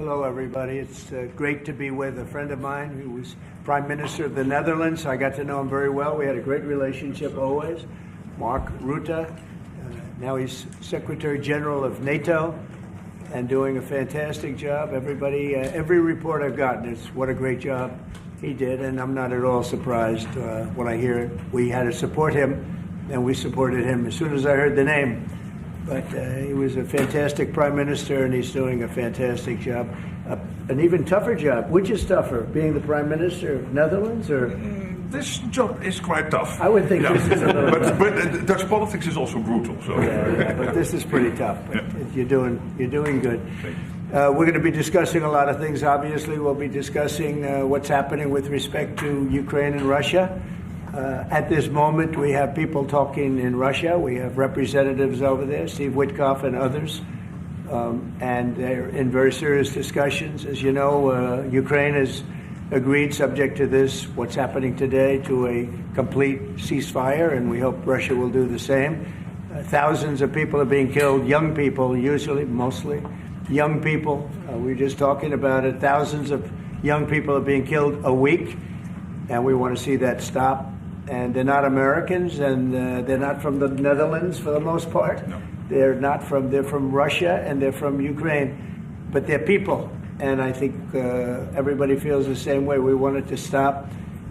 Hello, everybody. It's great to be with a friend of mine who was Prime Minister of the Netherlands. I got to know him very well. We had a great relationship always. Mark Rutte. Now he's Secretary General of NATO and doing a fantastic job. Everybody, every report I've gotten is what a great job he did, and I'm not at all surprised when I hear it. We had to support him, and we supported him as soon as I heard the name. But he was a fantastic prime minister, and he's doing a fantastic job. An even tougher job. Which is tougher, being the prime minister of Netherlands, or? This job is quite tough. I would think this is a little tough. But Dutch politics is also brutal. So. Yeah, but this is pretty tough. But you're doing good. We're going to be discussing a lot of things. Obviously, we'll be discussing what's happening with respect to Ukraine and Russia. At this moment, we have people talking in Russia. We have representatives over there, Steve Witkoff and others, and they're in very serious discussions. As you know, Ukraine has agreed, subject to this, what's happening today, to a complete ceasefire, and we hope Russia will do the same. Thousands of people are being killed, young people, usually, mostly young people. We were just talking about it. Thousands of young people are being killed a week, and we want to see that stop. And they're not Americans, and they're not from the Netherlands for the most part. No. They're from Russia, and they're from Ukraine, but they're people. And I think everybody feels the same way. We want it to stop.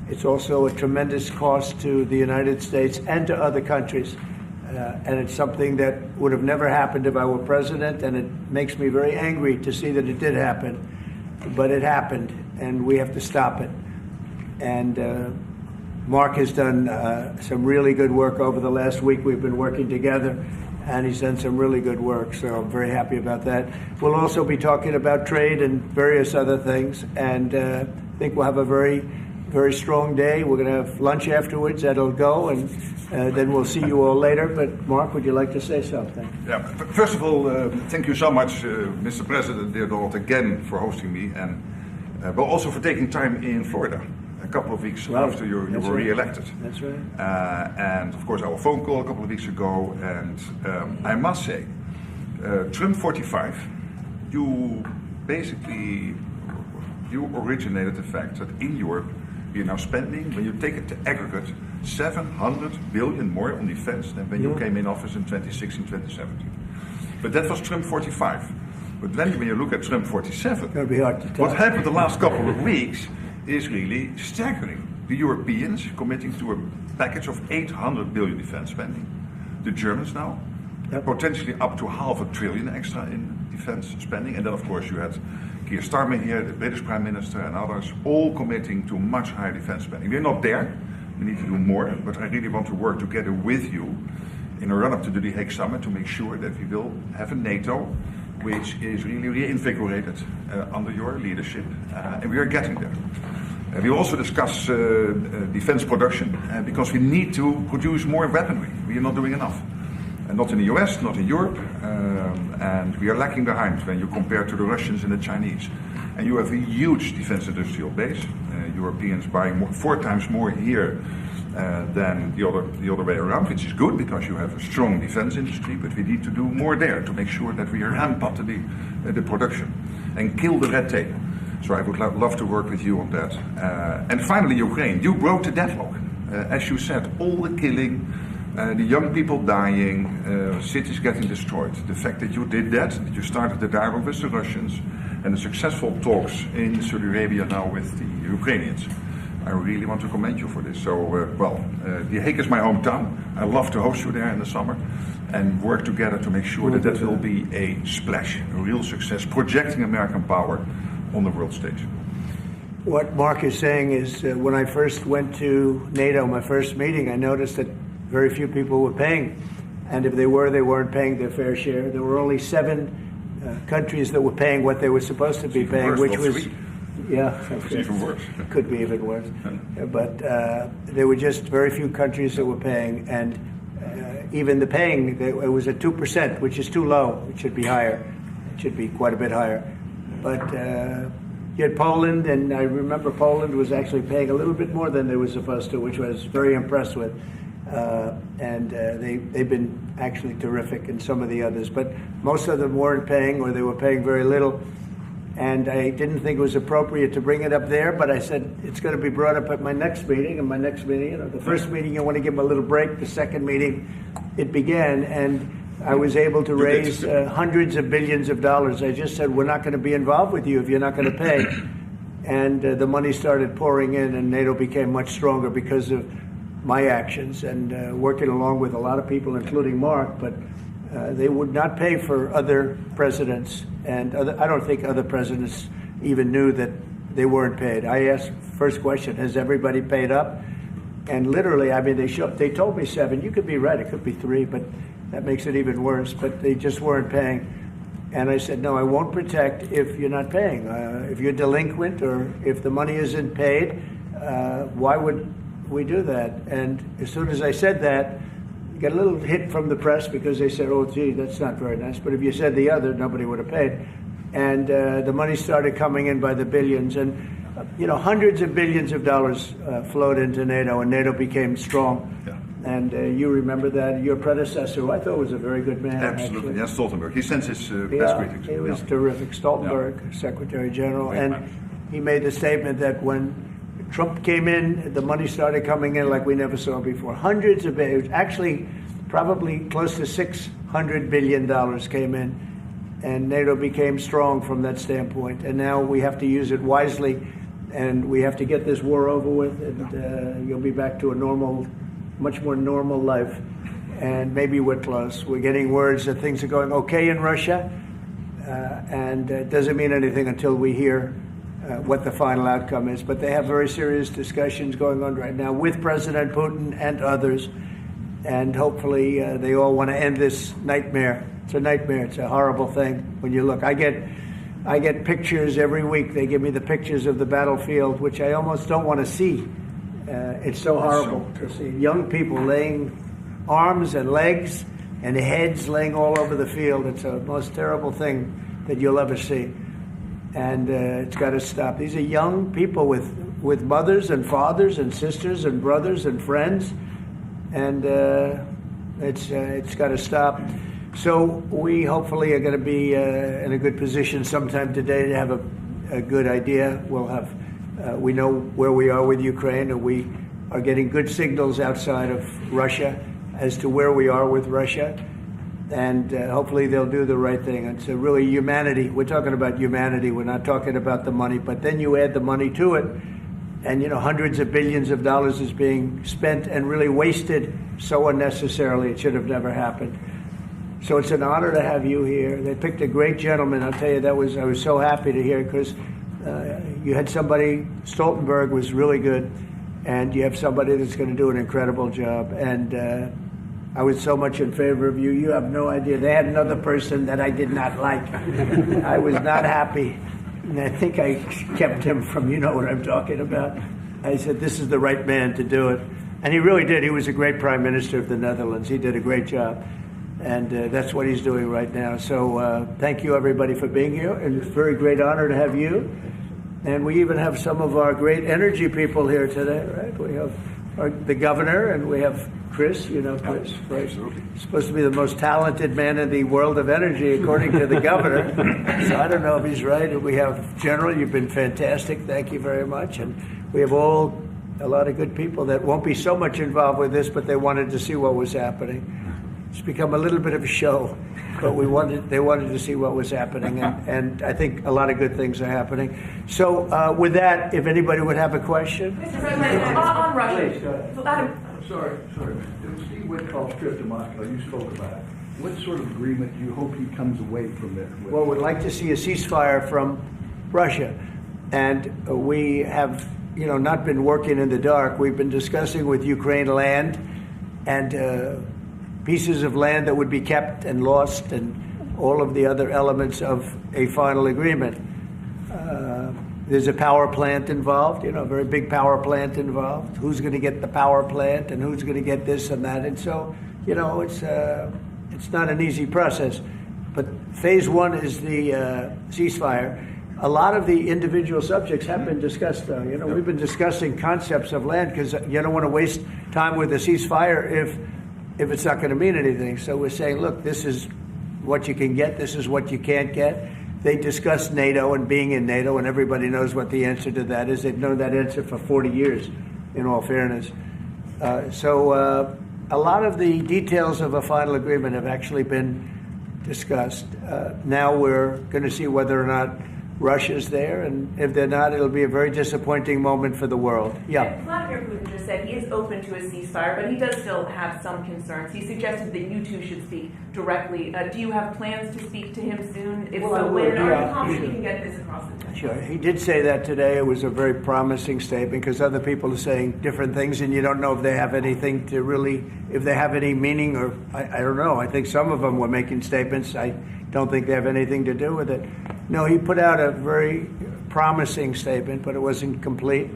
It's also a tremendous cost to the United States and to other countries. And it's something that would have never happened if I were president, and it makes me very angry to see that it did happen. But it happened, and we have to stop it. And Mark has done some really good work over the last week. We've been working together, and he's done some really good work, so I'm very happy about that. We'll also be talking about trade and various other things, and I think we'll have a very, very strong day. We're going to have lunch afterwards. That'll go, and then we'll see you all later. But Mark, would you like to say something? Yeah. First of all, thank you so much, Mr. President, dear Donald, again for hosting me, and but also for taking time in Florida. A couple of weeks after you were re-elected. That's right. And of course our phone call a couple of weeks ago, and I must say, Trump 45, you originated the fact that in Europe we are now spending, when you take it to aggregate, 700 billion more on defense than when you came in office in 2016, 2017. But that was Trump 45. But then when you look at Trump 47, It's going to be hard to tell. what happened the last couple of weeks is really staggering. The Europeans committing to a package of 800 billion defense spending. The Germans now, potentially up to $500 billion extra in defense spending. And then, of course, you had Keir Starmer here, the British Prime Minister, and others, all committing to much higher defense spending. We're not there. We need to do more. But I really want to work together with you in a run-up to the Hague Summit to make sure that we will have a NATO which is really reinvigorated under your leadership, and we are getting there. We also discuss defense production, because we need to produce more weaponry. We are not doing enough. Not in the US, not in Europe, and we are lacking behind when you compare to the Russians and the Chinese. And you have a huge defense industrial base. Europeans buying 4 times more here than the other way around, which is good because you have a strong defense industry, but we need to do more there to make sure that we ramp up the production and kill the red tape. So I would love to work with you on that. And finally, Ukraine. You broke the deadlock. As you said, all the killing, the young people dying, cities getting destroyed. The fact that you did that you started the dialogue with the Russians, and the successful talks in Saudi Arabia now with the Ukrainians. I really want to commend you for this. So, The Hague is my hometown. I love to host you there in the summer and work together to make sure that will be a splash, a real success, projecting American power on the world stage. What Mark is saying is when I first went to NATO, my first meeting, I noticed that very few people were paying. And if they were, they weren't paying their fair share. There were only 7 countries that were paying what they were supposed to be paying, which was... Yeah, it's even worse. It could be even worse. But there were just very few countries that were paying, and even the paying, it was at 2%, which is too low. It should be higher. It should be quite a bit higher. But you had Poland, and I remember Poland was actually paying a little bit more than they were supposed to, which I was very impressed with. And they've been actually terrific, and some of the others. But most of them weren't paying, or they were paying very little. And I didn't think it was appropriate to bring it up there, but I said it's going to be brought up at my next meeting. And my next meeting, the first meeting, you want to give them a little break. The second meeting, it began, and I was able to raise hundreds of billions of dollars. I just said, we're not going to be involved with you if you're not going to pay. And the money started pouring in, and NATO became much stronger because of my actions and working along with a lot of people, including Mark. But they would not pay for other presidents, and I don't think other presidents even knew that they weren't paid. I asked first question, has everybody paid up? And literally, I mean, they told me 7. You could be right, it could be 3, but that makes it even worse. But they just weren't paying. And I said, no, I won't protect if you're not paying. If you're delinquent or if the money isn't paid, why would we do that? And as soon as I said that, got a little hit from the press because they said, oh, gee, that's not very nice. But if you said the other, nobody would have paid. And the money started coming in by the billions. And, hundreds of billions of dollars flowed into NATO, and NATO became strong. Yeah. And you remember that. Your predecessor, who I thought was a very good man. Absolutely. Yes, Stoltenberg. He sends his best greetings. He was terrific. Stoltenberg, Secretary General. And he made the statement that when Trump came in, the money started coming in like we never saw before. Hundreds of billions, actually probably close to $600 billion came in, and NATO became strong from that standpoint. And now we have to use it wisely, and we have to get this war over with, and you'll be back to a normal, much more normal life. And maybe we're close. We're getting words that things are going okay in Russia, and it doesn't mean anything until we hear what the final outcome is. But they have very serious discussions going on right now with President Putin and others, and hopefully they all want to end this nightmare. It's a nightmare. It's a horrible thing when you look. I get pictures every week. They give me the pictures of the battlefield, which I almost don't want to see. It's so horrible to see young people laying arms and legs and heads laying all over the field. It's the most terrible thing that you'll ever see. And it's got to stop. These are young people with mothers and fathers and sisters and brothers and friends, and it's got to stop. So we hopefully are going to be in a good position sometime today to have a good idea. We know where we are with Ukraine, and we are getting good signals outside of Russia as to where we are with Russia. And hopefully they'll do the right thing. It's really humanity. We're talking about humanity. We're not talking about the money. But then you add the money to it, and hundreds of billions of dollars is being spent and really wasted so unnecessarily. It should have never happened. So it's an honor to have you here. They picked a great gentleman. I'll tell you, I was so happy to hear, because you had somebody. Stoltenberg was really good, and you have somebody that's going to do an incredible job. And I was so much in favor of you. You have no idea. They had another person that I did not like. I was not happy. And I think I kept him from, you know what I'm talking about. I said, this is the right man to do it. And he really did. He was a great prime minister of the Netherlands. He did a great job. And that's what he's doing right now. So thank you, everybody, for being here. And it's a very great honor to have you. And we even have some of our great energy people here today, right? We have the governor, and we have Chris, Chris, right? Absolutely. He's supposed to be the most talented man in the world of energy, according to the governor. So I don't know if he's right. And we have General, you've been fantastic. Thank you very much. And we have a lot of good people that won't be so much involved with this, but they wanted to see what was happening. It's become a little bit of a show, but they wanted to see what was happening, and I think a lot of good things are happening. So with that, if anybody would have a question. Mr. President, on Russia. Please, go ahead. Sorry. Steve Witkoff's trip to Moscow, you spoke about it. What sort of agreement do you hope he comes away from there with? Well, we'd like to see a ceasefire from Russia. And we have, not been working in the dark. We've been discussing with Ukraine land and pieces of land that would be kept and lost, and all of the other elements of a final agreement. There's a power plant involved, a very big power plant involved. Who's going to get the power plant, and who's going to get this and that? And so, it's not an easy process. But phase one is the ceasefire. A lot of the individual subjects have been discussed, though. We've been discussing concepts of land, because you don't want to waste time with a ceasefire if it's not going to mean anything. So we're saying, look, this is what you can get, this is what you can't get. They discussed NATO and being in NATO, and everybody knows what the answer to that is. They've known that answer for 40 years, in all fairness. So a lot of the details of a final agreement have actually been discussed. Now we're going to see whether or not Russia's there, and if they're not, it'll be a very disappointing moment for the world. Yeah. And Vladimir Putin just said he is open to a ceasefire, but he does still have some concerns. He suggested that you two should speak directly. Do you have plans to speak to him soon? If so, when are you confident you can get this across the country? Sure. He did say that today. It was a very promising statement because other people are saying different things, and you don't know if they have anything to really, if they have any meaning, or I don't know. I think some of them were making statements. I don't think they have anything to do with it. No, he put out a very promising statement, but it wasn't complete.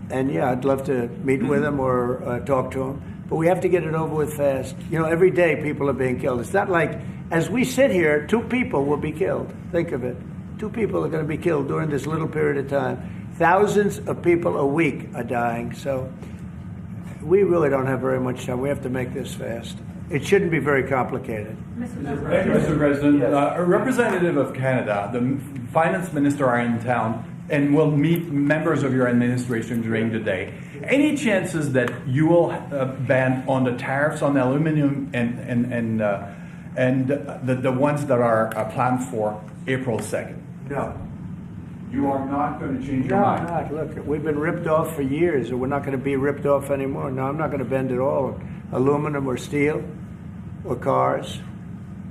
And yeah, I'd love to meet with him or talk to him. But we have to get it over with fast. You know, every day people are being killed. It's not like, as we sit here, 2 people will be killed. Think of it. 2 people are going to be killed during this little period of time. Thousands of people a week are dying. So we really don't have very much time. We have to make this fast. It shouldn't be very complicated. Thank you, Mr. President. Yes. A representative of Canada, the finance minister, are in town and will meet members of your administration during the day. Any chances that you will ban on the tariffs on aluminum and the ones that are planned for April 2nd? No. You are not going to change your mind? No, not. Look, we've been ripped off for years, and we're not going to be ripped off anymore. No, I'm not going to bend at all. Aluminum or steel or cars.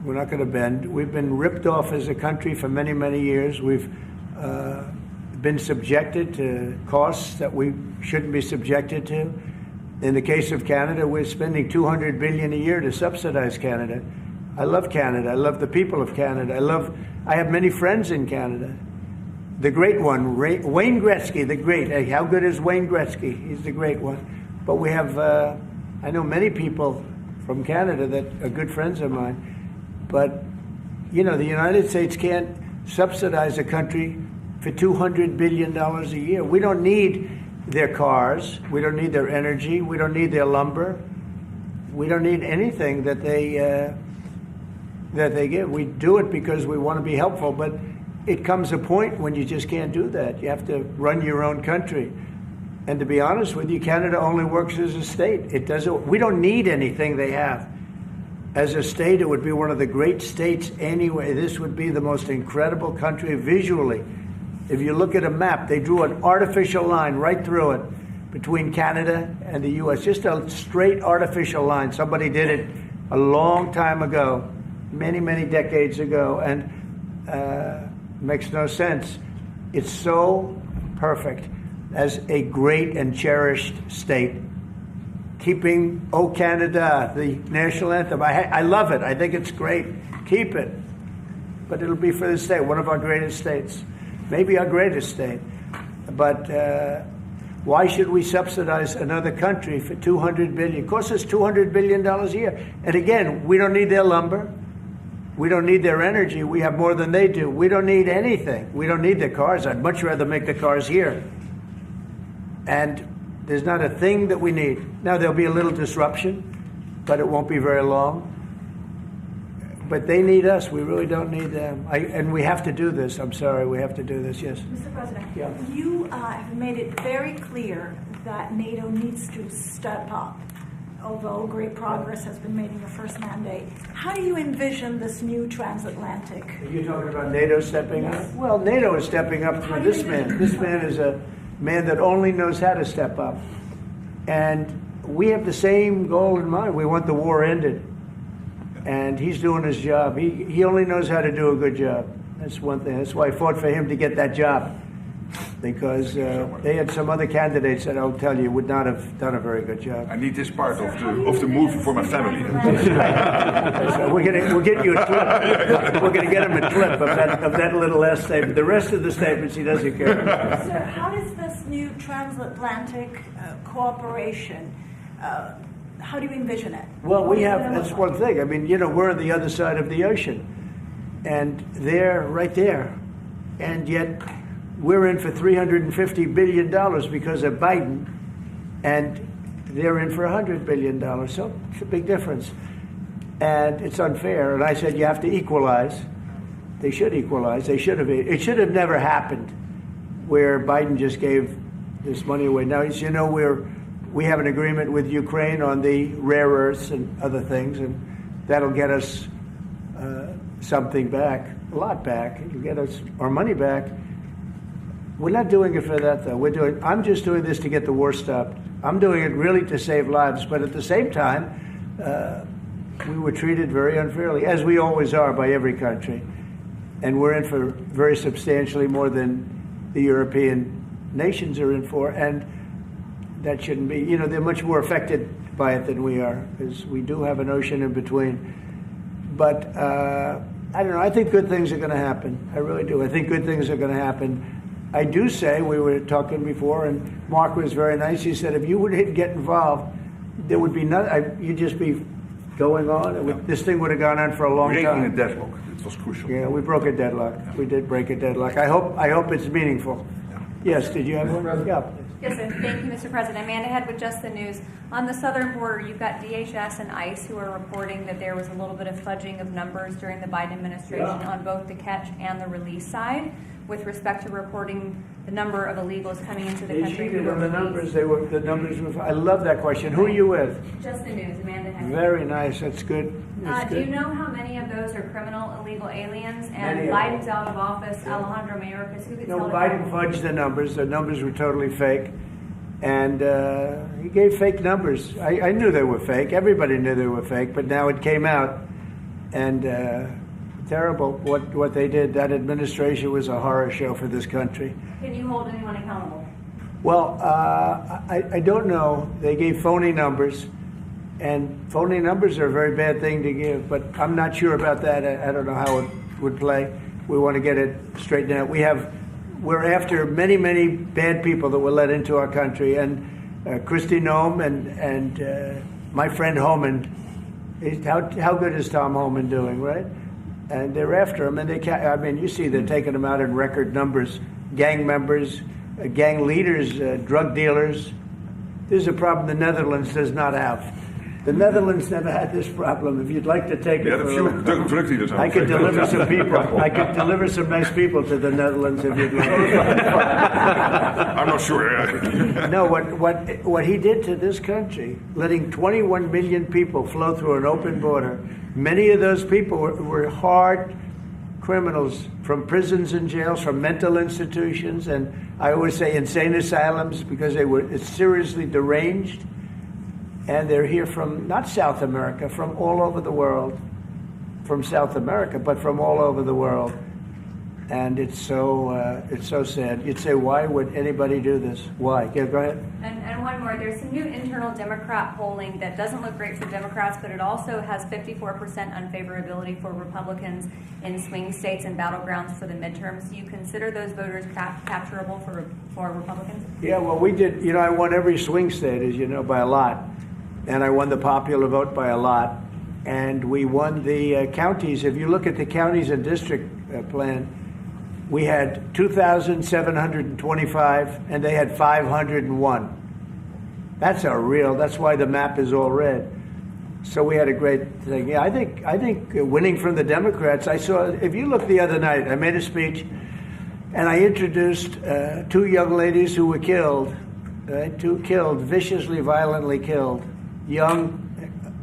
We're not going to bend. We've been ripped off as a country for many, many years. We've been subjected to costs that we shouldn't be subjected to. In the case of Canada, we're spending $200 billion a year to subsidize Canada. I love Canada. I love the people of Canada. I have many friends in Canada. The great one, Wayne Gretzky, the great. Hey, how good is Wayne Gretzky? He's the great one. But we have, I know many people from Canada that are good friends of mine. But, you know, the United States can't subsidize a country for $200 billion a year. We don't need their cars. We don't need their energy. We don't need their lumber. We don't need anything that they give. We do it because we want to be helpful, but it comes a point when you just can't do that. You have to run your own country. And to be honest with you, Canada only works as a state. It doesn't. We don't need anything they have. As a state, it would be one of the great states anyway. This would be the most incredible country visually. If you look at a map, they drew an artificial line right through it between Canada and the U.S. Just a straight artificial line. Somebody did it a long time ago, many, many decades ago, and makes no sense. It's so perfect as a great and cherished state. Keeping "O Canada," the national anthem. I love it. I think it's great. Keep it. But it'll be for the state, one of our greatest states. Maybe our greatest state. But why should we subsidize another country for $200 billion? It costs us $200 billion a year. And again, we don't need their lumber. We don't need their energy. We have more than they do. We don't need anything. We don't need their cars. I'd much rather make the cars here. And there's not a thing that we need. Now, there'll be a little disruption, but it won't be very long. But they need us. We really don't need them. And we have to do this. I'm sorry, we have to do this, yes. Mr. President, Yeah. you have made it very clear that NATO needs to step up, although great progress has been made in your first mandate. How do you envision this new transatlantic? Are you talking about NATO stepping Yes. up? Well, NATO is stepping up How through do you this envision man. This that? man is a man that only knows how to step up. And we have the same goal in mind. We want the war ended. And he's doing his job. He only knows how to do a good job. That's one thing. That's why I fought for him to get that job. Because they had some other candidates that I'll tell you would not have done a very good job. I need this part of the movie for my family. So we'll get you a clip. We're going to get him a clip of that little last statement. The rest of the statements he doesn't care about. Sir, how does this new transatlantic cooperation, how do you envision it? Well, that's one thing. I mean, you know, we're on the other side of the ocean. And they're right there. And yet we're in for $350 billion because of Biden. And they're in for $100 billion. So it's a big difference. And it's unfair. And I said you have to equalize. They should equalize. They should have. It should have never happened, where Biden just gave this money away. Now, as you know, we have an agreement with Ukraine on the rare earths and other things, and that'll get us something back, a lot back. It'll get us our money back. We're not doing it for that, though. I'm just doing this to get the war stopped. I'm doing it really to save lives, but at the same time, we were treated very unfairly, as we always are by every country. And we're in for very substantially more than the European nations are in for, and that shouldn't be. You know, they're much more affected by it than we are, because we do have an ocean in between. But I don't know. I think good things are going to happen. I really do. I think good things are going to happen. I do say, we were talking before, and Mark was very nice. He said, if you would get involved, there would be nothing. You'd just be going on. This thing would have gone on for a long time. Breaking a deadlock. It was crucial. Yeah, we broke a deadlock. Yeah. We did break a deadlock. I hope it's meaningful. Yeah. Yes, did you have one? Yeah. Yes, sir. Thank you, Mr. President. Amanda Head with Just the News. On the southern border, you've got DHS and ICE who are reporting that there was a little bit of fudging of numbers during the Biden administration on both the catch and the release side, with respect to reporting the number of illegals coming into the country. They cheated on the numbers. The numbers were. I love that question. Who are you with? Just the News, Amanda Head. Very nice. That's good. Do you know how many of those are criminal illegal aliens? And Biden's out of office. Yeah. Alejandro Mayorkas, who gets held Biden fudged the numbers. The numbers were totally fake. And he gave fake numbers. I knew they were fake. Everybody knew they were fake. But now it came out. And terrible what they did. That administration was a horror show for this country. Can you hold anyone accountable? Well, I don't know. They gave phony numbers. And phony numbers are a very bad thing to give. But I'm not sure about that. I don't know how it would play. We want to get it straightened out. We're after many, many bad people that were let into our country, and Kristi Noem and my friend Homan. How good is Tom Homan doing, right? And they're after him, and you see they're taking him out in record numbers. Gang members, gang leaders, drug dealers. There's a problem the Netherlands does not have. The Netherlands never had this problem. If you'd like to take it, I could deliver some people. I could deliver some nice people to the Netherlands if you'd like. I'm not sure. No, what he did to this country, letting 21 million people flow through an open border. Many of those people were hard criminals from prisons and jails, from mental institutions, and I always say insane asylums, because they were seriously deranged. And they're here from, not South America, from all over the world. From South America, but from all over the world. And it's so sad. You'd say, why would anybody do this? Why? Yeah, go ahead. And one more. There's some new internal Democrat polling that doesn't look great for Democrats, but it also has 54% unfavorability for Republicans in swing states and battlegrounds for the midterms. Do you consider those voters capturable for Republicans? Yeah, well, we did. I won every swing state, as you know, by a lot. And I won the popular vote by a lot. And we won the counties. If you look at the counties and district plan, we had 2,725, and they had 501. That's why the map is all red. So we had a great thing. Yeah, I think winning from the Democrats, if you look the other night, I made a speech, and I introduced two young ladies who were killed, viciously, violently killed. Young,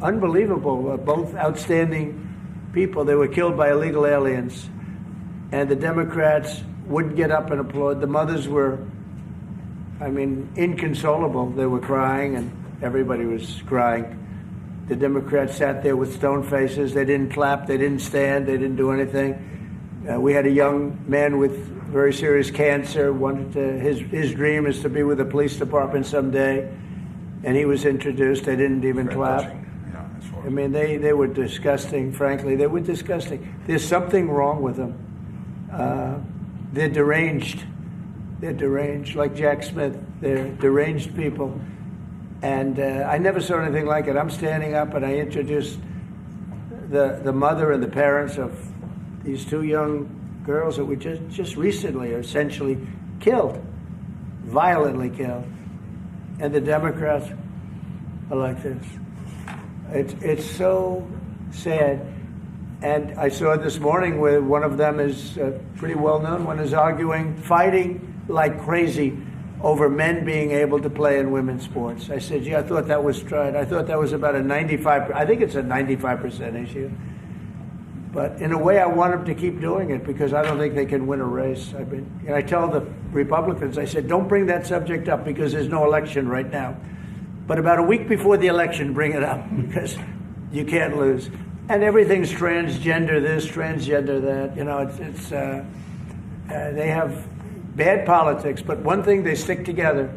unbelievable, both outstanding people. They were killed by illegal aliens. And the Democrats wouldn't get up and applaud. The mothers were, inconsolable. They were crying, and everybody was crying. The Democrats sat there with stone faces. They didn't clap. They didn't stand. They didn't do anything. We had a young man with very serious cancer. His dream is to be with the police department someday. And he was introduced. They didn't even clap. They were disgusting, frankly. They were disgusting. There's something wrong with them. They're deranged. They're deranged, like Jack Smith. They're deranged people. And I never saw anything like it. I'm standing up, and I introduced the mother and the parents of these two young girls that were just recently essentially killed, violently killed. And the Democrats are like this. It's so sad. And I saw this morning where one of them is pretty well known, one is arguing, fighting like crazy over men being able to play in women's sports. I said, I thought that was tried. I thought that was about a 95%, I think it's a 95% issue. But in a way, I want them to keep doing it because I don't think they can win a race. And I tell the Republicans, I said, don't bring that subject up because there's no election right now. But about a week before the election, bring it up because you can't lose. And everything's transgender this, transgender that. You know, they have bad politics, but one thing, they stick together.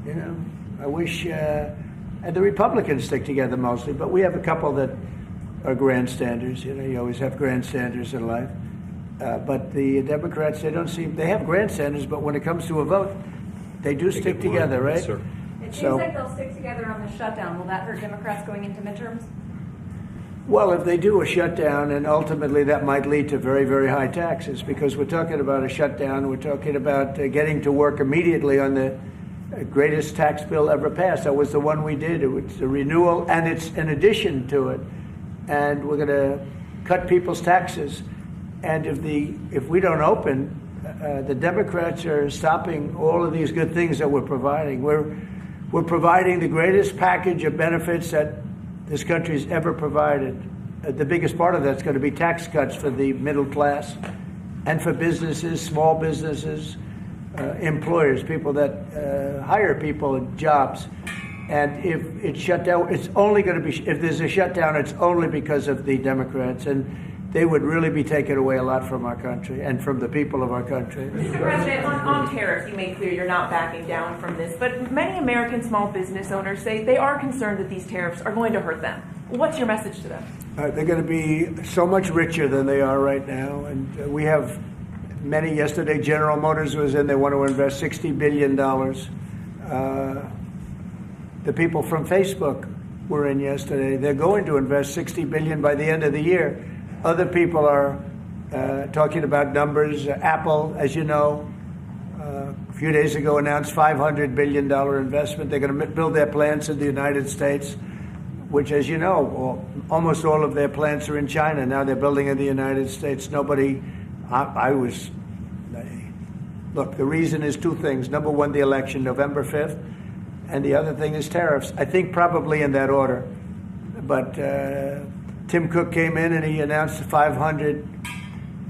You know, I wish, and the Republicans stick together mostly, but we have a couple that are grandstanders. You know, you always have grandstanders in life. But the Democrats, they have grandstanders, but when it comes to a vote, they do stick together, right? Yes, sir. It seems like they'll stick together on the shutdown. Will that hurt Democrats going into midterms? Well, if they do a shutdown, and ultimately that might lead to very, very high taxes, because we're talking about a shutdown, we're talking about getting to work immediately on the greatest tax bill ever passed. That was the one we did. It was a renewal, and it's an addition to it. And we're going to cut people's taxes. And if we don't open, the Democrats are stopping all of these good things that we're providing. We're providing the greatest package of benefits that this country's ever provided. The biggest part of that's going to be tax cuts for the middle class and for businesses, small businesses, employers, people that hire people in jobs. And if it's shut down, it's only going to be, if there's a shutdown, it's only because of the Democrats. And they would really be taking away a lot from our country and from the people of our country. Mr. President, on tariffs, you made clear you're not backing down from this, but many American small business owners say they are concerned that these tariffs are going to hurt them. What's your message to them? They're going to be so much richer than they are right now. And we have many. Yesterday, General Motors was in. They want to invest $60 billion. The people from Facebook were in yesterday. They're going to invest $60 billion by the end of the year. Other people are talking about numbers. Apple, as you know, a few days ago announced $500 billion investment. They're going to build their plants in the United States, which, as you know, almost all of their plants are in China. Now they're building in the United States. Look, the reason is two things. Number one, the election, November 5th, and the other thing is tariffs. I think probably in that order. But Tim Cook came in and he announced 500,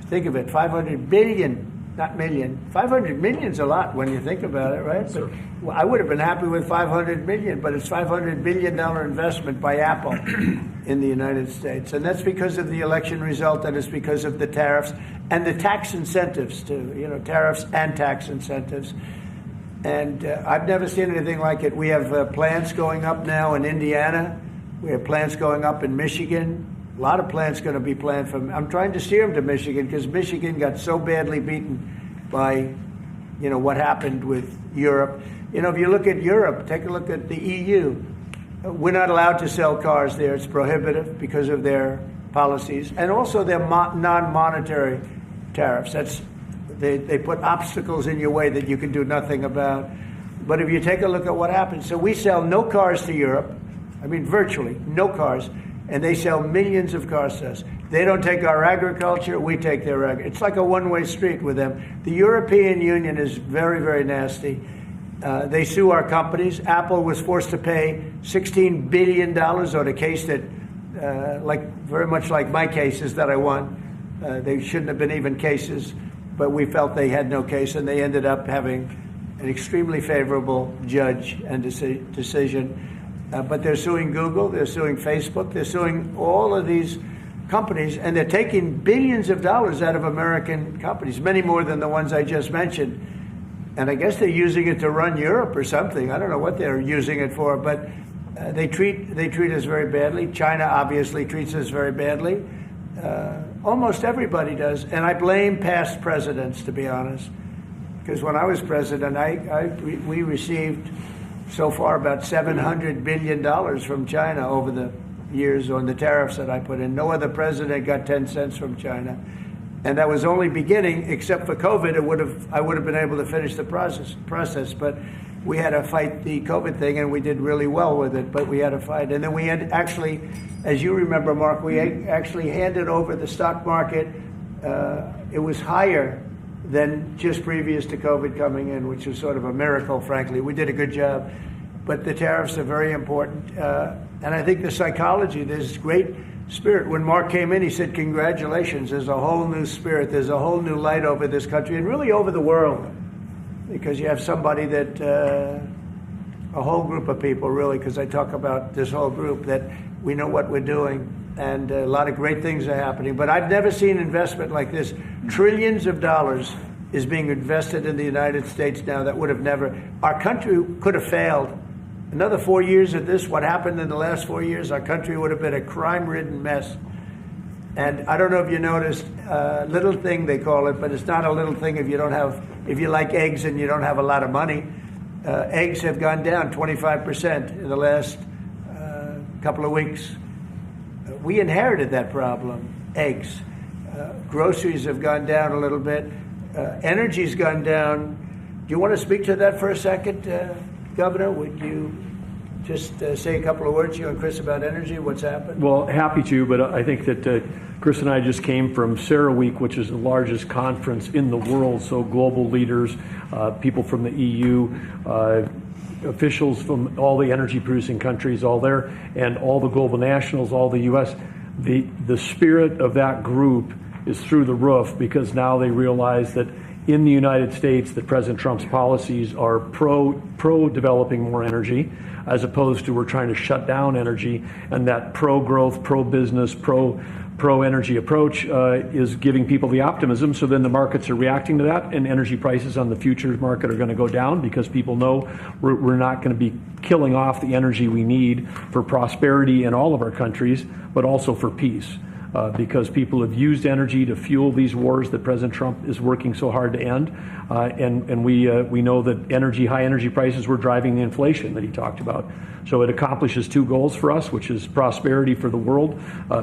think of it, 500 billion, not million. 500 million's a lot when you think about it, right? But I would have been happy with 500 million, but it's $500 billion investment by Apple in the United States. And that's because of the election result, and it's because of the tariffs and the tax incentives too, you know, tariffs and tax incentives. And I've never seen anything like it. We have plants going up now in Indiana. We have plants going up in Michigan. A lot of plants going to be planned from. I'm trying to steer them to Michigan because Michigan got so badly beaten by, you know, what happened with Europe. You know, if you look at Europe, take a look at the EU. We're not allowed to sell cars there. It's prohibitive because of their policies and also their non-monetary tariffs. They put obstacles in your way that you can do nothing about. But if you take a look at what happens, so we sell no cars to Europe. I mean, virtually no cars, and they sell millions of cars to us. They don't take our agriculture, we take their agriculture. It's like a one-way street with them. The European Union is very, very nasty. They sue our companies. Apple was forced to pay $16 billion on a case that, very much like my cases that I won. They shouldn't have been even cases, but we felt they had no case, and they ended up having an extremely favorable judge and decision. But they're suing Google, they're suing Facebook, they're suing all of these companies, and they're taking billions of dollars out of American companies, many more than the ones I just mentioned. And I guess they're using it to run Europe or something. I don't know what they're using it for, but they treat us very badly. China obviously treats us very badly. Almost everybody does, and I blame past presidents, to be honest, because when I was president, we received so far about $700 billion from China over the years on the tariffs that I put in. No other president got 10 cents from China. And that was only beginning, except for COVID, I would have been able to finish the process. But we had to fight the COVID thing, and we did really well with it, but we had to fight. And then we had actually, as you remember, Mark, we actually handed over the stock market. It was higher than just previous to COVID coming in, which was sort of a miracle, frankly. We did a good job. But the tariffs are very important. And I think the psychology, there's great spirit. When Mark came in, he said, congratulations, there's a whole new spirit, there's a whole new light over this country, and really over the world. Because you have somebody that, a whole group of people, really, because I talk about this whole group, that we know what we're doing, and a lot of great things are happening. But I've never seen investment like this. Trillions of dollars is being invested in the United States now that would have never, our country could have failed. Another 4 years of this, what happened in the last 4 years, our country would have been a crime-ridden mess. And I don't know if you noticed, little thing they call it, but it's not a little thing if you don't have, if you like eggs and you don't have a lot of money. Eggs have gone down 25% in the last couple of weeks. We inherited that problem, eggs. Groceries have gone down a little bit. Energy's gone down. Do you want to speak to that for a second, Governor? Would you just say a couple of words, you and Chris, about energy, what's happened? Well, happy to, but I think that Chris and I just came from CERAWeek, which is the largest conference in the world, so global leaders, people from the EU, officials from all the energy-producing countries, all there, and all the global nationals, all the U.S. The spirit of that group is through the roof, because now they realize that in the United States that President Trump's policies are pro-developing more energy, as opposed to we're trying to shut down energy, and that pro-growth, pro-business, pro-energy approach is giving people the optimism. So then the markets are reacting to that, and energy prices on the futures market are going to go down, because people know we're not going to be killing off the energy we need for prosperity in all of our countries, but also for peace. Because people have used energy to fuel these wars that President Trump is working so hard to end, and we know that high energy prices were driving the inflation that he talked about. So it accomplishes two goals for us, which is prosperity for the world,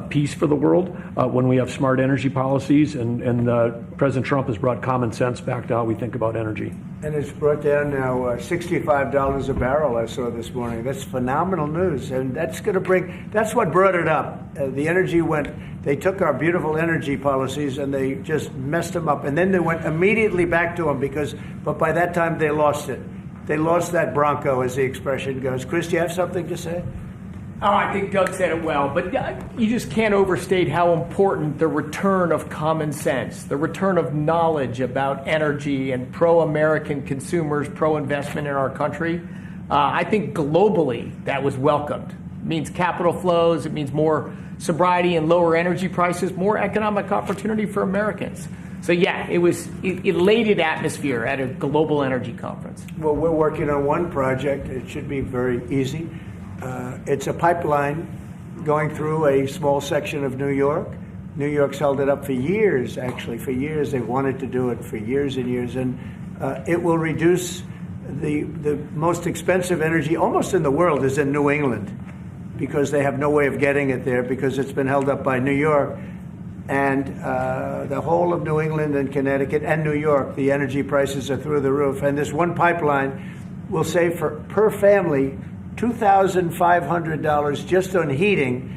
peace for the world, when we have smart energy policies, and President Trump has brought common sense back to how we think about energy. And it's brought down now $65 a barrel, I saw this morning. That's phenomenal news, and that's going to that's what brought it up. The energy they took our beautiful energy policies and they just messed them up, and then they went immediately back to them, but by that time they lost it. They lost that Bronco, as the expression goes. Chris, do you have something to say? Oh, I think Doug said it well, but you just can't overstate how important the return of common sense, the return of knowledge about energy and pro-American consumers, pro-investment in our country. I think globally that was welcomed. It means capital flows, it means more sobriety and lower energy prices, more economic opportunity for Americans. So yeah, it was elated atmosphere at a global energy conference. Well, we're working on one project. It should be very easy. It's a pipeline going through a small section of New York. New York's held it up for years, actually, for years. They wanted to do it for years and years. And it will reduce the most expensive energy almost in the world is in New England, because they have no way of getting it there, because it's been held up by New York. And the whole of New England and Connecticut and New York, the energy prices are through the roof. And this one pipeline will save per family $2,500 just on heating,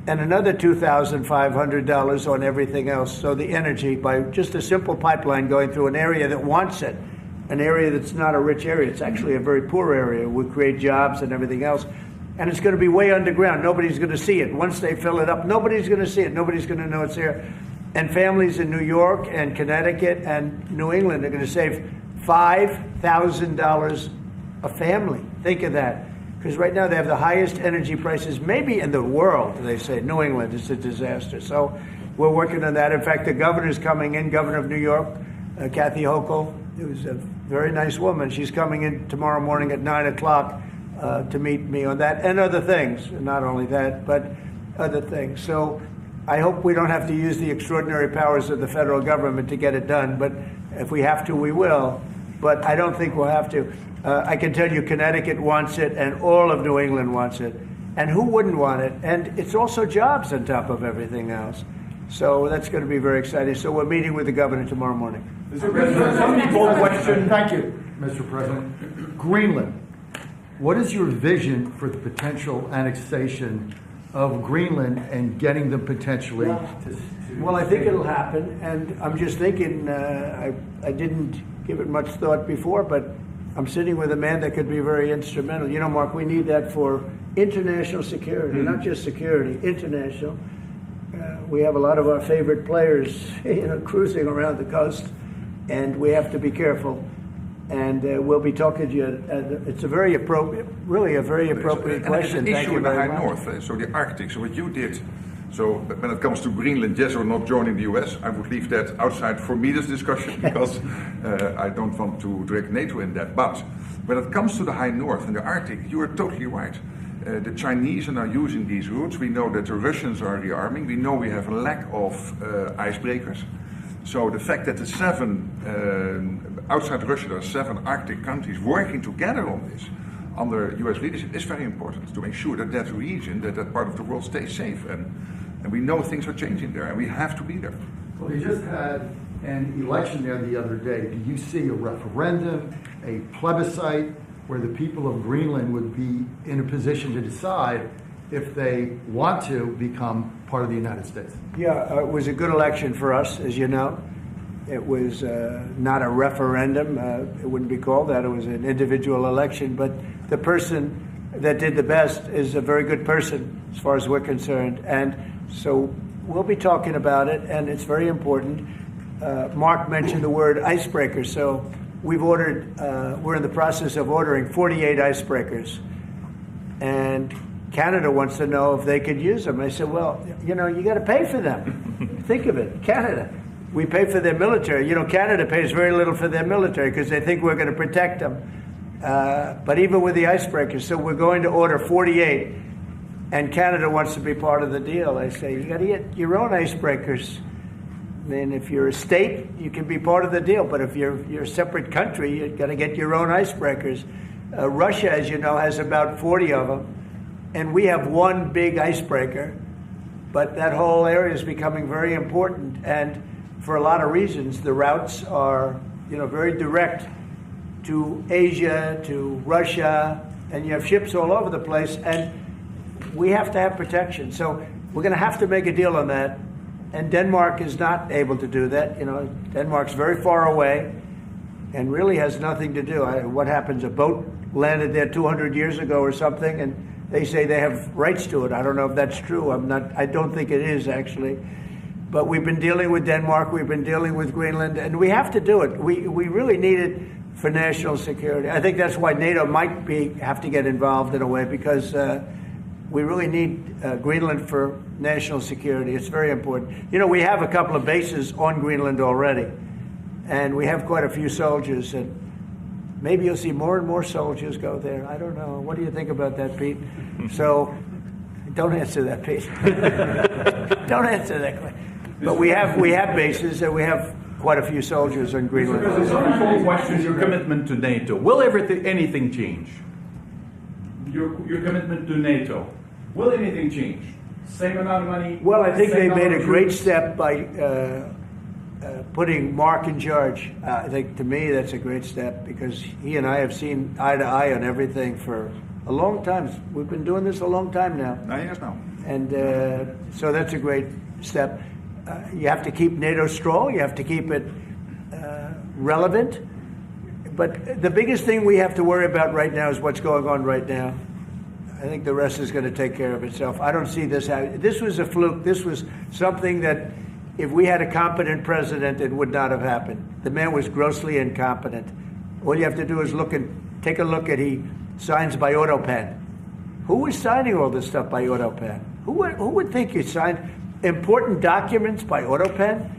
and another $2,500 on everything else. So the energy, by just a simple pipeline going through an area that wants it, an area that's not a rich area, it's actually a very poor area, will create jobs and everything else. And it's going to be way underground. Nobody's going to see it. Once they fill it up, nobody's going to see it. Nobody's going to know it's there. And families in New York and Connecticut and New England are going to save $5,000 a family. Think of that. Because right now they have the highest energy prices maybe in the world, they say. New England is a disaster. So we're working on that. In fact, the governor's coming in, Governor of New York, Kathy Hochul, who's a very nice woman. She's coming in tomorrow morning at 9 o'clock to meet me on that and other things. Not only that, but other things. So I hope we don't have to use the extraordinary powers of the federal government to get it done. But if we have to, we will. But I don't think we'll have to. I can tell you Connecticut wants it, and all of New England wants it. And who wouldn't want it? And it's also jobs on top of everything else. So that's going to be very exciting. So we're meeting with the governor tomorrow morning. Mr. President, question. Thank you. Mr. President. Greenland. What is your vision for the potential annexation of Greenland and getting them potentially to Well, I think it'll happen, and I'm just thinking, I didn't give it much thought before, but I'm sitting with a man that could be very instrumental. You know, Mark, we need that for international security, not just security, international. We have a lot of our favorite players, cruising around the coast, and we have to be careful. And we'll be talking to you. It's a very appropriate, really a very appropriate question. It's an Thank issue you in the very high much. north, so the Arctic. So what you did. So when it comes to Greenland, yes or not joining the US, I would leave that outside for me this discussion because I don't want to drag NATO in that. But when it comes to the high north and the Arctic, you are totally right. The Chinese are now using these routes. We know that the Russians are rearming. We know we have a lack of icebreakers. So the fact that the outside Russia, there are 7 Arctic countries working together on this under US leadership is very important to make sure that that region, that part of the world stays safe. And we know things are changing there and we have to be there. Well, they just had an election there the other day. Do you see a referendum, a plebiscite, where the people of Greenland would be in a position to decide if they want to become part of the United States? Yeah, it was a good election for us, as you know. It was not a referendum. It wouldn't be called that. It was an individual election. But the person that did the best is a very good person, as far as we're concerned. And so we'll be talking about it, and it's very important. Mark mentioned the word icebreaker. So we've ordered, we're in the process of ordering 48 icebreakers. And Canada wants to know if they could use them. I said, well, you got to pay for them. Think of it, Canada. We pay for their military. Canada pays very little for their military because they think we're going to protect them. But even with the icebreakers, so we're going to order 48, and Canada wants to be part of the deal. I say, you got to get your own icebreakers. I mean, if you're a state, you can be part of the deal. But if you're a separate country, you've got to get your own icebreakers. Russia, as you know, has about 40 of them. And we have one big icebreaker. But that whole area is becoming very important. And for a lot of reasons, the routes are, very direct to Asia, to Russia. And you have ships all over the place. And we have to have protection. So we're going to have to make a deal on that. And Denmark is not able to do that. Denmark's very far away and really has nothing to do. What happens? A boat landed there 200 years ago or something, and they say they have rights to it. I don't know if that's true. I don't think it is, actually. But we've been dealing with Denmark. We've been dealing with Greenland, and we have to do it. We really need it for national security. I think that's why NATO might have to get involved in a way, because we really need Greenland for national security. It's very important. We have a couple of bases on Greenland already, and we have quite a few soldiers, and maybe you'll see more and more soldiers go there. I don't know. What do you think about that, Pete? So don't answer that, Pete. Don't answer that question. But we have bases, and we have quite a few soldiers on Greenland. Because some question your commitment to NATO. Will anything change? Your commitment to NATO. Will anything change? Same amount of money? Well, I think they made a great troops? step by putting Mark in charge. I think, to me, that's a great step, because he and I have seen eye to eye on everything for a long time. We've been doing this a long time now. 9 years now. And so that's a great step. You have to keep NATO strong. You have to keep it relevant. But the biggest thing we have to worry about right now is what's going on right now. I think the rest is going to take care of itself. I don't see this happening. This was a fluke. This was something that, if we had a competent president, it would not have happened. The man was grossly incompetent. All you have to do is take a look at, he signs by AutoPen. Who was signing all this stuff by AutoPen? Who would think you signed important documents by AutoPen?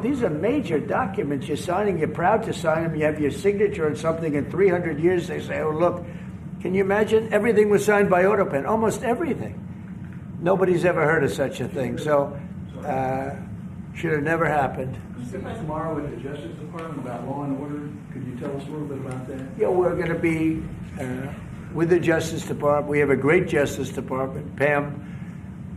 These are major documents you're signing. You're proud to sign them. You have your signature on something. In 300 years, they say, oh, look, can you imagine? Everything was signed by AutoPen, almost everything. Nobody's ever heard of such a thing. So, should have never happened. Tomorrow with the Justice Department about law and order, could you tell us a little bit about that? Yeah, we're going to be with the Justice Department. We have a great Justice Department. Pam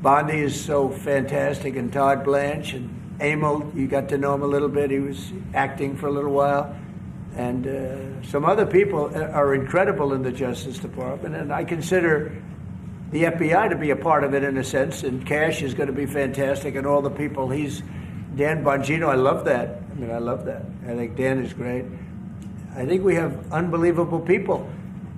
Bondi is so fantastic, and Todd Blanche, and Emil, you got to know him a little bit. He was acting for a little while. And some other people are incredible in the Justice Department, and I consider the FBI to be a part of it in a sense, and Cash is going to be fantastic, and all the people. Dan Bongino, I love that. I mean, I love that. I think Dan is great. I think we have unbelievable people.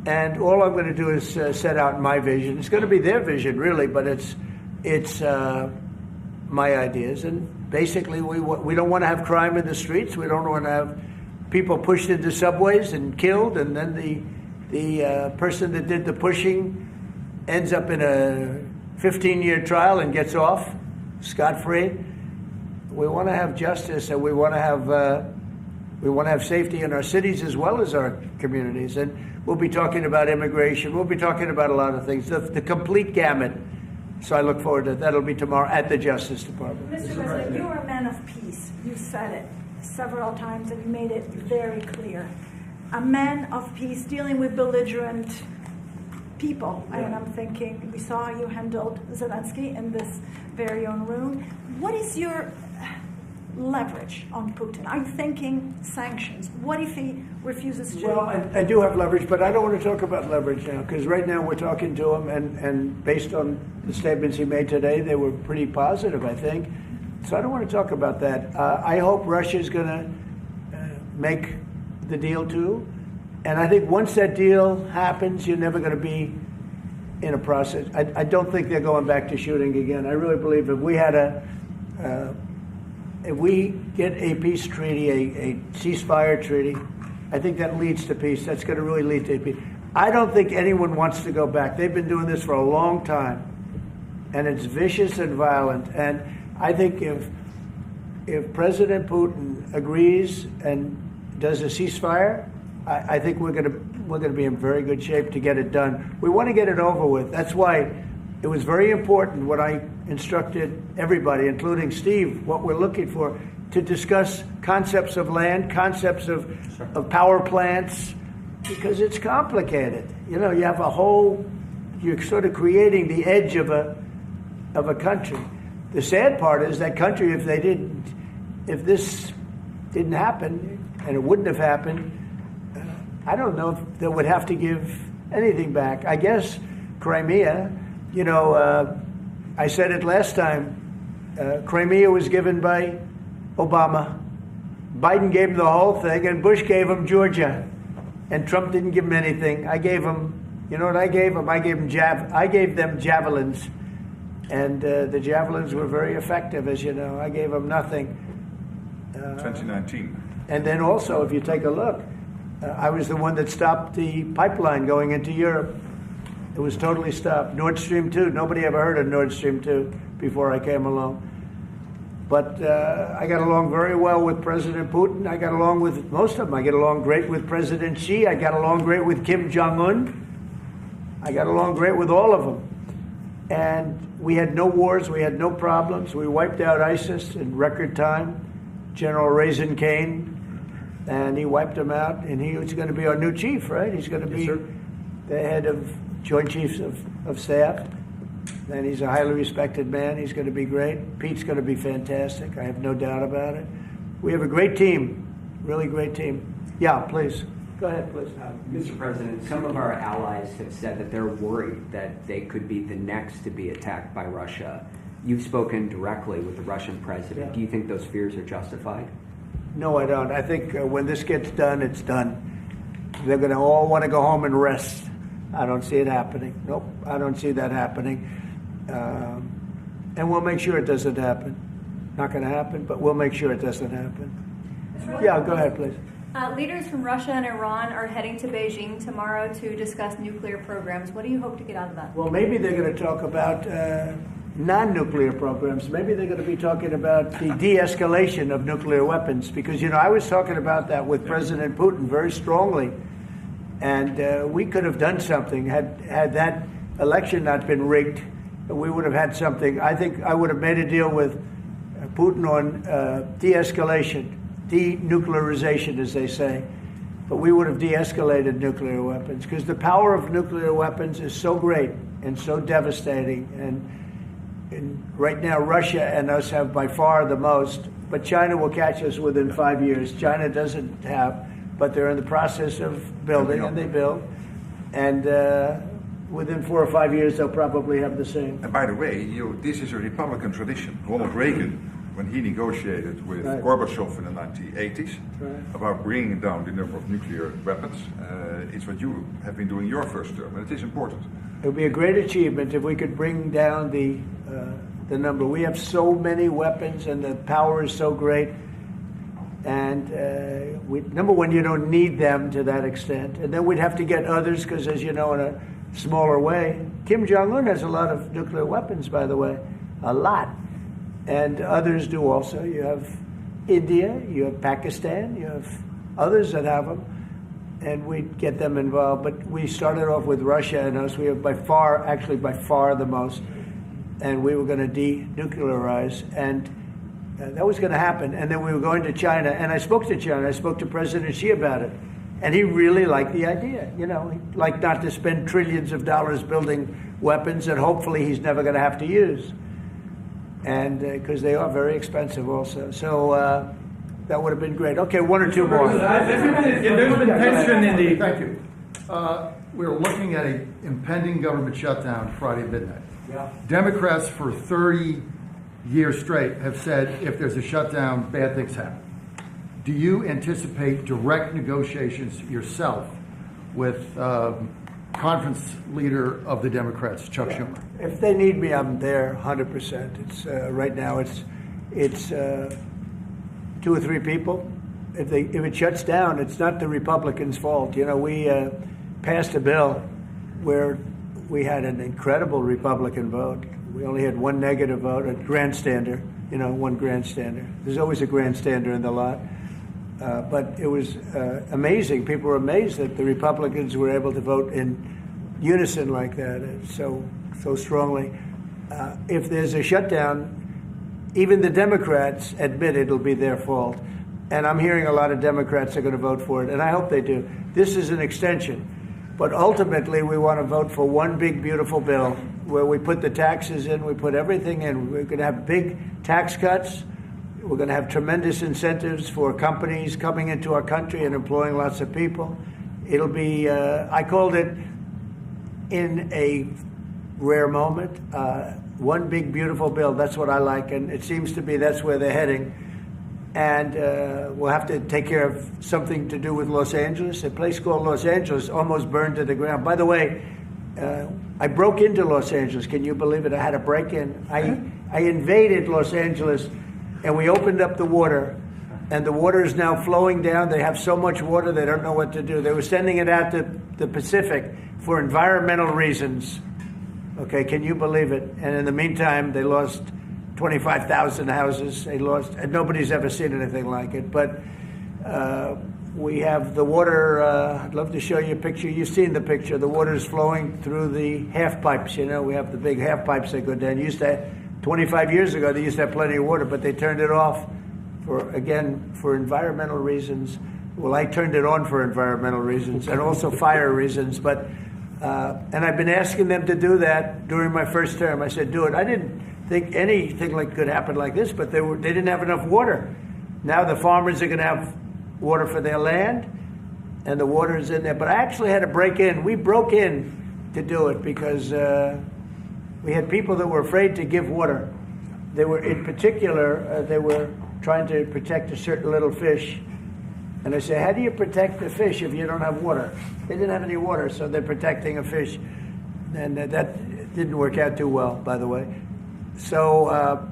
And all I'm going to do is set out my vision. It's going to be their vision, really, but it's my ideas. And basically, we don't want to have crime in the streets. We don't want to have people pushed into subways and killed, and then the person that did the pushing ends up in a 15-year trial and gets off scot-free. We want to have justice, and we want to have safety in our cities as well as our communities. And we'll be talking about immigration. We'll be talking about a lot of things, the complete gamut. So I look forward to that. That'll be tomorrow at the Justice Department. Mr. President, you're a man of peace. You said it several times and you made it very clear. A man of peace dealing with belligerent people. Yeah. And I'm thinking, we saw how you handled Zelensky in this very own room. What is your leverage on Putin? Are you thinking sanctions? What if he refuses to? Well, I do have leverage, but I don't want to talk about leverage now, because right now we're talking to him, and based on the statements he made today, they were pretty positive, I think. So I don't want to talk about that. I hope Russia's going to make the deal too. And I think once that deal happens, you're never going to be in a process. I don't think they're going back to shooting again. I really believe if we had if we get a peace treaty, a ceasefire treaty, I think that leads to peace. That's going to really lead to peace. I don't think anyone wants to go back. They've been doing this for a long time, and it's vicious and violent. And I think if President Putin agrees and does a ceasefire, I think we're going to be in very good shape to get it done. We want to get it over with. That's why it was very important what I instructed everybody, including Steve, what we're looking for, to discuss concepts of land, concepts of power plants, because it's complicated. You know, you have you're sort of creating the edge of a country. The sad part is that country, if this didn't happen, and it wouldn't have happened, I don't know if they would have to give anything back. I guess Crimea, I said it last time, Crimea was given by Obama. Biden gave him the whole thing, and Bush gave him Georgia. And Trump didn't give him anything. I gave him, you know what I gave him? I gave them javelins. And the javelins were very effective, as you know. I gave them nothing. 2019. And then also, if you take a look, I was the one that stopped the pipeline going into Europe. It was totally stopped. Nord Stream 2, nobody ever heard of Nord Stream 2 before I came along. But I got along very well with President Putin. I got along with most of them. I get along great with President Xi. I got along great with Kim Jong-un. I got along great with all of them. And we had no wars. We had no problems. We wiped out ISIS in record time. General Raisin came, and he wiped them out. And he was going to be our new chief, right? He's going to be the head of Joint Chiefs of Staff. And he's a highly respected man. He's going to be great. Pete's going to be fantastic. I have no doubt about it. We have a great team, really great team. Yeah, please. Go ahead, please. Mr. President, some of our allies have said that they're worried that they could be the next to be attacked by Russia. You've spoken directly with the Russian president. Yeah. Do you think those fears are justified? No, I don't. I think when this gets done, it's done. They're going to all want to go home and rest. I don't see it happening. Nope, I don't see that happening. And we'll make sure it doesn't happen. Not going to happen, but we'll make sure it doesn't happen. Yeah, go ahead, please. Leaders from Russia and Iran are heading to Beijing tomorrow to discuss nuclear programs. What do you hope to get out of that? Well, maybe they're going to talk about non-nuclear programs. Maybe they're going to be talking about the de-escalation of nuclear weapons, because, I was talking about that with President Putin very strongly. And we could have done something had that election not been rigged. We would have had something. I think I would have made a deal with Putin on de-escalation, denuclearization, as they say. But we would have de-escalated nuclear weapons, because the power of nuclear weapons is so great and so devastating. And right now, Russia and us have by far the most, but China will catch us within 5 years. China doesn't have but they're in the process of building, and they build. And within 4 or 5 years, they'll probably have the same. And by the way, this is a Republican tradition. Ronald Reagan, when he negotiated with Right. Gorbachev in the 1980s Right. about bringing down the number of nuclear weapons, it's what you have been doing your first term, and it is important. It would be a great achievement if we could bring down the number. We have so many weapons, and the power is so great. And number one, you don't need them to that extent. And then we'd have to get others, because as you know, in a smaller way, Kim Jong-un has a lot of nuclear weapons, by the way, a lot. And others do also. You have India, you have Pakistan, you have others that have them. And we'd get them involved. But we started off with Russia and us. We have by far the most. And we were going to denuclearize. And that was going to happen. And then we were going to China. And I spoke to China. I spoke to President Xi about it. And he really liked the idea. You know, he'd like not to spend trillions of dollars building weapons that hopefully he's never going to have to use. And because they are very expensive also. So that would have been great. Okay, one or two more. There's been tension in the... Thank you. We're looking at an impending government shutdown Friday at midnight. Yeah. Democrats for 30 years straight have said if there's a shutdown, bad things happen. Do you anticipate direct negotiations yourself with conference leader of the Democrats, Chuck Schumer? If they need me, I'm there 100%. It's right now. It's 2 or 3 people. If it shuts down, it's not the Republicans' fault. You know, we passed a bill where we had an incredible Republican vote. We only had 1 negative vote, a grandstander. You know, 1 grandstander. There's always a grandstander in the lot. But it was amazing. People were amazed that the Republicans were able to vote in unison like that, so strongly. If there's a shutdown, even the Democrats admit it'll be their fault. And I'm hearing a lot of Democrats are going to vote for it, and I hope they do. This is an extension. But ultimately, we want to vote for one big, beautiful bill where we put the taxes in, we put everything in. We're going to have big tax cuts. We're going to have tremendous incentives for companies coming into our country and employing lots of people. It'll be, I called it, in a rare moment, one big, beautiful bill. That's what I like, and it seems to be that's where they're heading. And we'll have to take care of something to do with Los Angeles. A place called Los Angeles almost burned to the ground. By the way, I broke into Los Angeles. Can you believe it? I had a break-in. I invaded Los Angeles, and we opened up the water, and the water is now flowing down. They have so much water, they don't know what to do. They were sending it out to the Pacific for environmental reasons. Okay, can you believe it? And in the meantime, they lost 25,000 houses. They lost, and nobody's ever seen anything like it. But we have the water. I'd love to show you a picture. You've seen the picture. The water is flowing through the half pipes. You know, we have the big half pipes that go down. 25 years ago, they used to have plenty of water, but they turned it off for environmental reasons. Well, I turned it on for environmental reasons and also fire reasons. But and I've been asking them to do that during my first term. I said, do it. I didn't think anything could happen like this, but they didn't have enough water. Now the farmers are going to have water for their land, and the water is in there. But I actually had to break in. We broke in to do it because we had people that were afraid to give water. They were, in particular, they were trying to protect a certain little fish. And I said, how do you protect the fish if you don't have water? They didn't have any water, so they're protecting a fish. And that didn't work out too well, by the way. So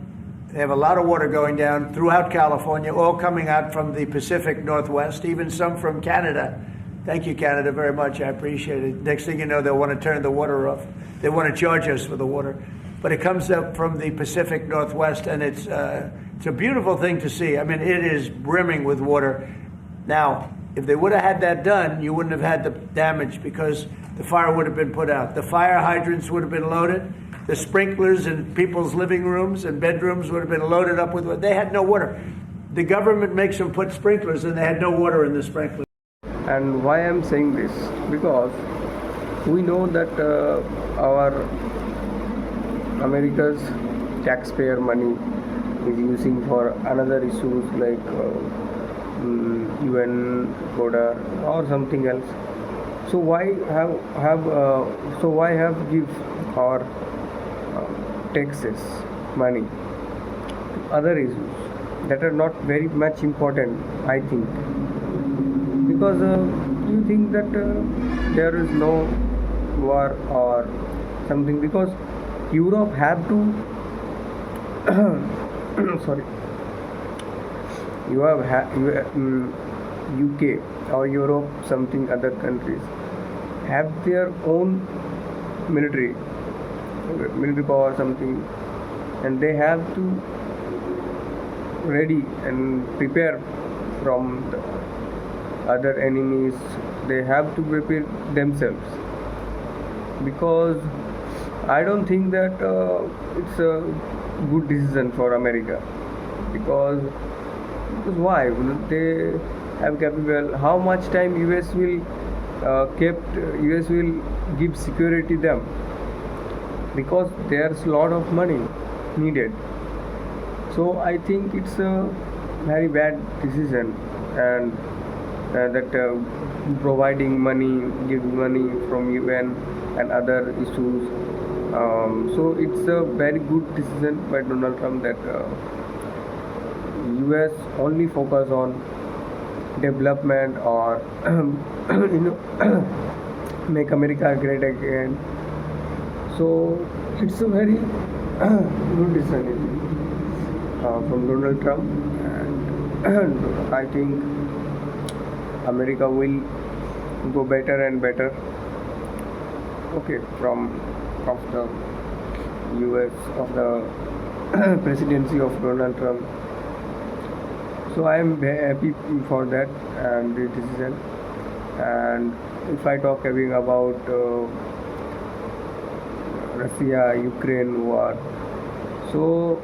they have a lot of water going down throughout California, all coming out from the Pacific Northwest, even some from Canada. Thank you, Canada, very much. I appreciate it. Next thing you know, they'll want to turn the water off. They want to charge us for the water. But it comes up from the Pacific Northwest, and it's a beautiful thing to see. I mean, it is brimming with water. Now, if they would have had that done, you wouldn't have had the damage because the fire would have been put out. The fire hydrants would have been loaded. The sprinklers in people's living rooms and bedrooms would have been loaded up with water. They had no water. The government makes them put sprinklers, and they had no water in the sprinklers. And why I'm saying this? Because we know that our America's taxpayer money is using for another issues like UN border or something else. So why have give or taxes money to other issues that are not very much important, I think, because you think that there is no war or something, because Europe have to sorry, UK or Europe, something other countries have their own military power something, and they have to ready and prepare from the other enemies. They have to prepare themselves, because I don't think that it's a good decision for America, because why they have capable, how much time US will US will give security them, because there's a lot of money needed. So I think it's a very bad decision, and that providing money, giving money from UN and other issues. So it's a very good decision by Donald Trump that US only focus on development or make America great again. So it's a very good decision from Donald Trump, and I think America will go better and better. Okay, from of the US, of the presidency of Donald Trump. So I am very happy for that and the decision. And if I talk about Russia-Ukraine war, so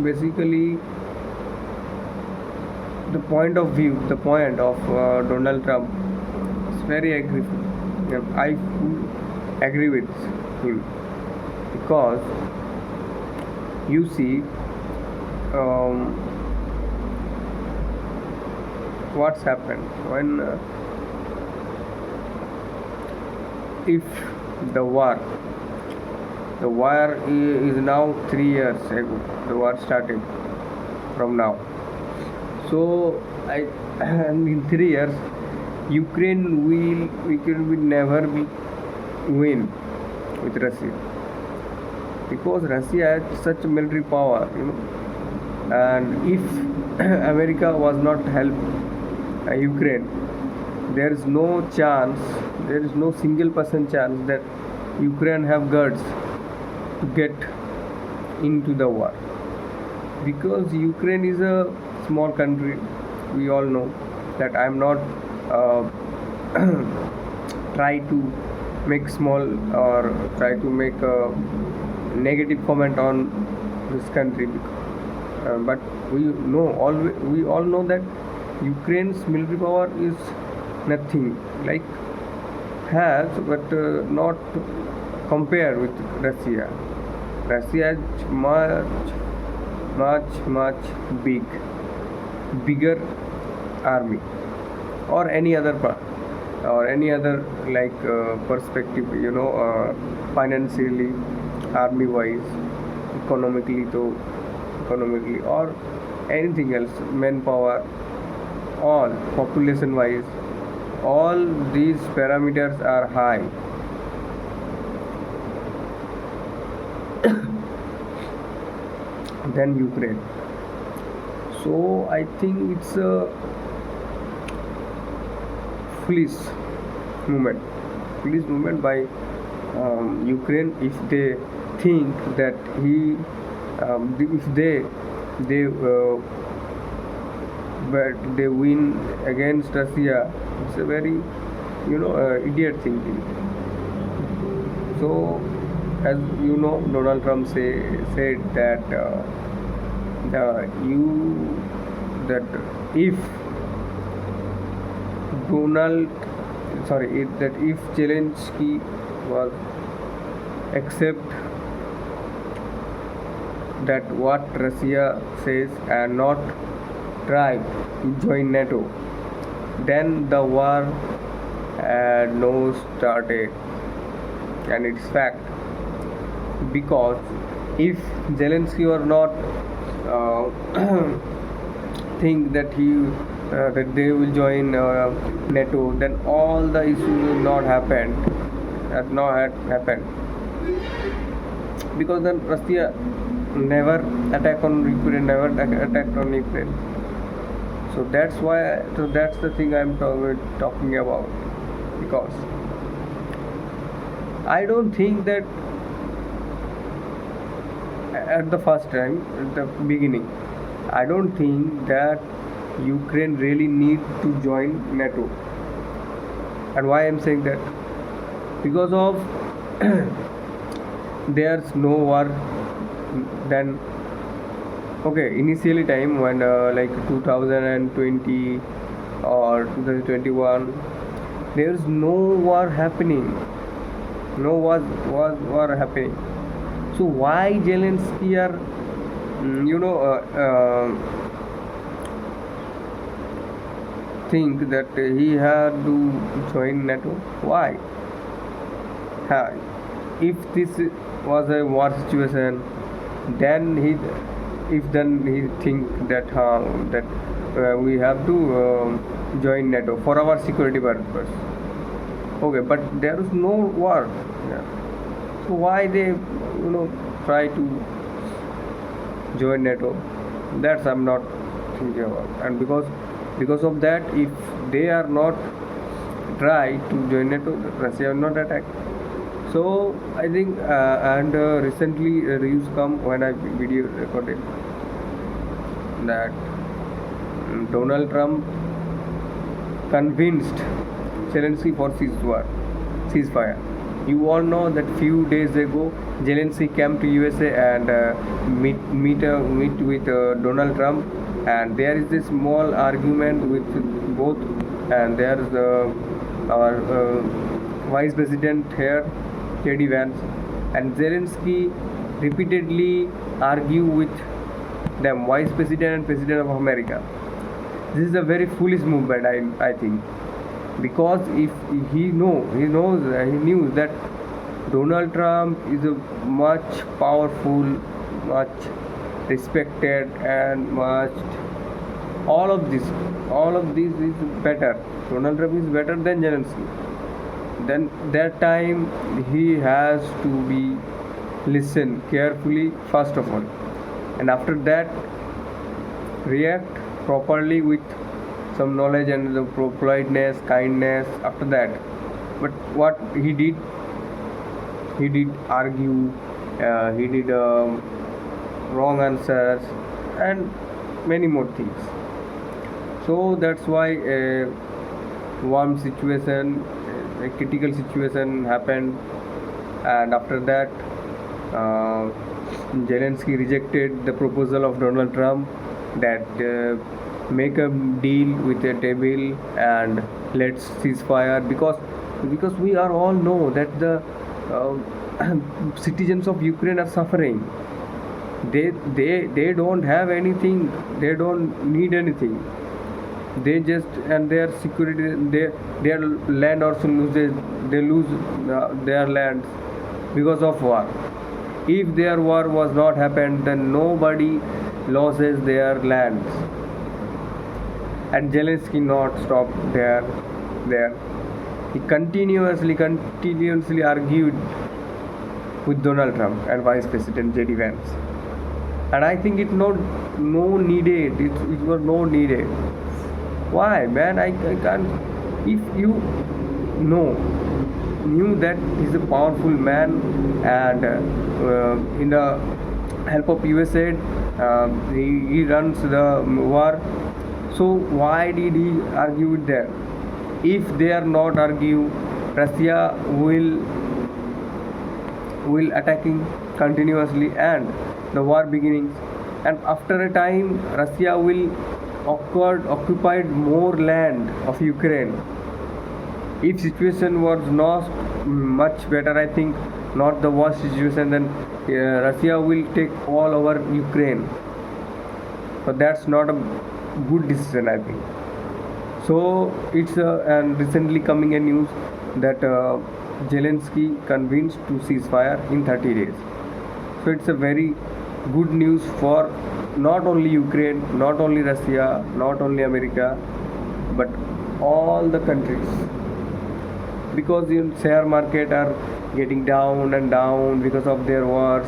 basically the point of Donald Trump is very agree. I agree with him, because you see what's happened when if the war is now 3 years ago, the war started from now. So and in 3 years Ukraine will never win with Russia, because Russia has such military power, and if America was not help Ukraine, there is no chance, there is no single percent chance that Ukraine have guts to get into the war, because Ukraine is a small country. We all know that. I'm not try to make small or try to make a negative comment on this country, but we all know that Ukraine's military power is nothing, like has, but not compared with Russia. Russia is much bigger army, or any other part, or any other like perspective, financially, army wise, economically, or anything else, manpower, all population wise, all these parameters are high. Than Ukraine. So I think it's a foolish movement by Ukraine, if they think that if they win against Russia. It's a very idiot thinking. So as you know, Donald Trump said that if Zelensky was accept that what Russia says and not try to join NATO, then the war had no started, and it's fact. Because if Zelensky or not think that that they will join NATO, then all the issues will not happen. Had not had happened. Because then Russia never attacked on Ukraine, never attacked on Ukraine. So that's why. So that's the thing I'm talking about. Because I don't think that at the first time, at the beginning, I don't think that Ukraine really need to join NATO. And why I'm saying that? Because of there's no war. Then okay, initially time when like 2020 or 2021, there's no war happening. No war happening. So why Zelensky are think that he had to join NATO? Why? If this was a war situation, then he think that we have to join NATO for our security purpose. Okay, but there is no war. Yeah. So why they try to join NATO? That's I'm not thinking about. And because of that, if they are not try to join NATO, Russia will not attack. So I think and recently news come when I video recorded that Donald Trump convinced Zelensky for ceasefire. You all know that few days ago Zelensky came to USA and meet with Donald Trump, and there is this small argument with both, and there is our Vice President here, J.D. Vance, and Zelensky repeatedly argue with them, Vice President and President of America. This is a very foolish movement, I think, because if he knew that Donald Trump is a much powerful, much respected, and much all of this is better. Donald Trump is better than Zelensky. Then that time he has to be listen carefully first of all, and after that react properly with some knowledge and the politeness, kindness after that. But what he did argue, he did wrong answers and many more things. So that's why a warm situation, a critical situation happened, and after that Zelensky rejected the proposal of Donald Trump that make a deal with a table and let's ceasefire, because we are all know that the citizens of Ukraine are suffering. They don't have anything, they don't need anything. They just, and their security, their land also they lose their lands because of war. If their war was not happened, then nobody loses their lands. And Zelensky not stopped there. He continuously argued with Donald Trump and Vice President J.D. Vance. And I think it no needed. It was no needed. Why, man? I can't. If you knew that he's a powerful man and in the help of USA, he runs the war. So why did he argue with them? If they are not argue, Russia will attacking continuously and the war beginnings, and after a time Russia will occupied more land of Ukraine. If situation was not much better, I think not the worst situation, then Russia will take all over Ukraine. But that's not a good decision, I think. So it's and recently coming a news that Zelensky convinced to ceasefire in 30 days. So it's a very good news for not only Ukraine, not only Russia, not only America, but all the countries. Because the share market are getting down and down because of their wars.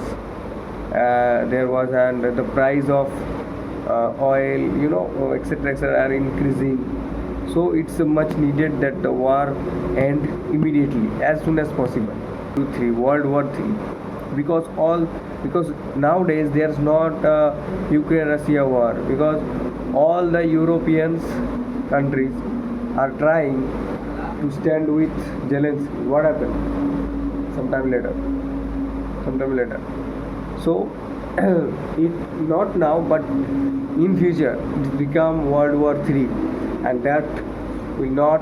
There was and the price of oil, etc., are increasing. So it's much needed that the war end immediately, as soon as possible. World War III, because nowadays there's not Ukraine-Russia war, because all the European countries are trying to stand with Zelensky. What happened? Sometime later. So it not now, but in future it become World War III, and that will not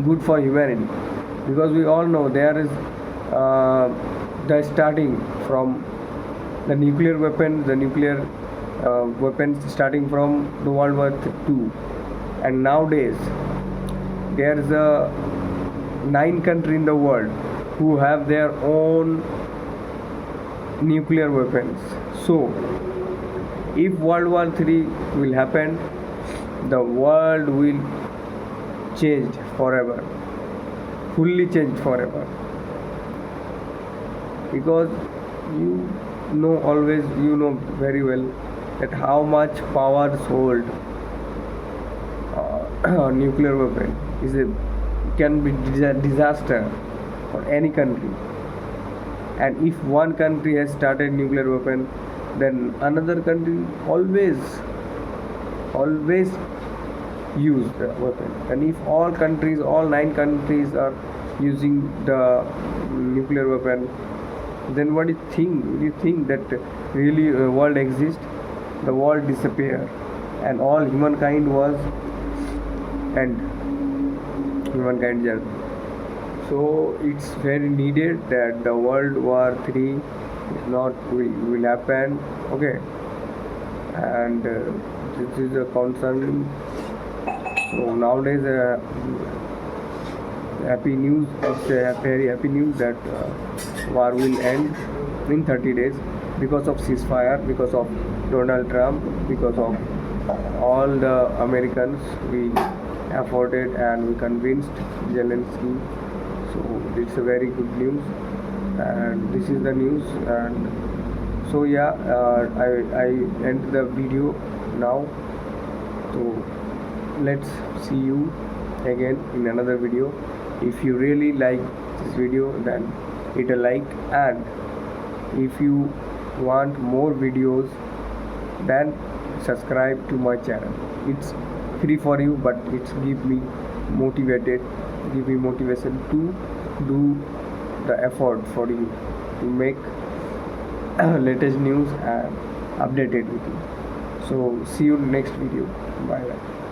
good for humanity, because we all know there is the starting from the nuclear weapons starting from the World War II, and nowadays there is a 9 countries in the world who have their own nuclear weapons. So if World War III will happen, the world will change forever, fully changed forever. Because you know very well that how much powers hold nuclear weapon can be disaster for any country. And if one country has started nuclear weapon, then another country always use the weapon. And if all 9 countries are using the nuclear weapon, then what do you think? Do you think that really the world exists? The world disappear, and all humankind was end. Humankind journey. So it's very needed that the World War III will happen. Okay, and this is a concern. So nowadays, happy news. It's a very happy news that war will end in 30 days because of ceasefire, because of Donald Trump, because of all the Americans we afforded and we convinced Zelensky. So it's a very good news, and this is the news. And so yeah, I end the video now. So let's see you again in another video. If you really like this video, then hit a like, and if you want more videos, then subscribe to my channel. It's free for you, but it's give me motivation to do the effort for you to make latest news and update it with you. So see you next video. Bye bye.